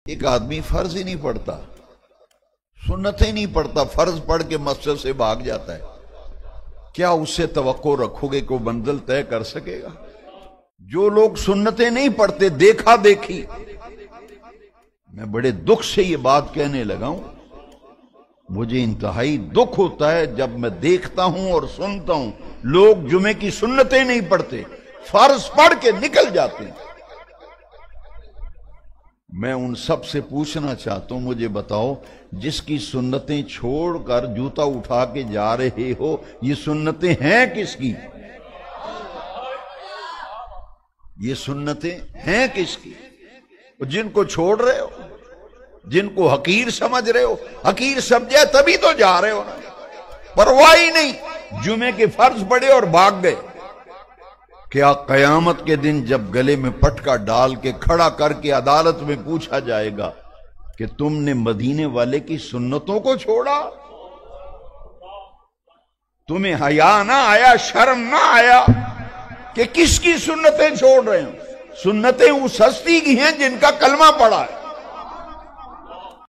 ایک آدمی فرض ہی نہیں پڑھتا، سنتیں نہیں پڑھتا، فرض پڑھ کے مسجد سے بھاگ جاتا ہے، کیا اس سے توقع رکھو گے کہ وہ منزل طے کر سکے گا؟ جو لوگ سنتیں نہیں پڑھتے، دیکھا دیکھی، میں بڑے دکھ سے یہ بات کہنے لگا ہوں، مجھے انتہائی دکھ ہوتا ہے جب میں دیکھتا ہوں اور سنتا ہوں لوگ جمعے کی سنتیں نہیں پڑھتے، فرض پڑھ کے نکل جاتے ہیں۔ میں ان سب سے پوچھنا چاہتا ہوں، مجھے بتاؤ، جس کی سنتیں چھوڑ کر جوتا اٹھا کے جا رہے ہو، یہ سنتیں ہیں کس کی؟ یہ سنتیں ہیں کس کی؟ جن کو چھوڑ رہے ہو، جن کو حقیر سمجھ رہے ہو، حقیر سمجھے تبھی تو جا رہے ہو نا، پرواہ ہی نہیں، جمعے کے فرض پڑے اور بھاگ گئے۔ کیا قیامت کے دن جب گلے میں پٹکا ڈال کے کھڑا کر کے عدالت میں پوچھا جائے گا کہ تم نے مدینے والے کی سنتوں کو چھوڑا؟ تمہیں حیا نہ آیا، شرم نہ آیا کہ کس کی سنتیں چھوڑ رہے ہو؟ سنتیں اس ہستی کی ہیں جن کا کلمہ پڑا ہے۔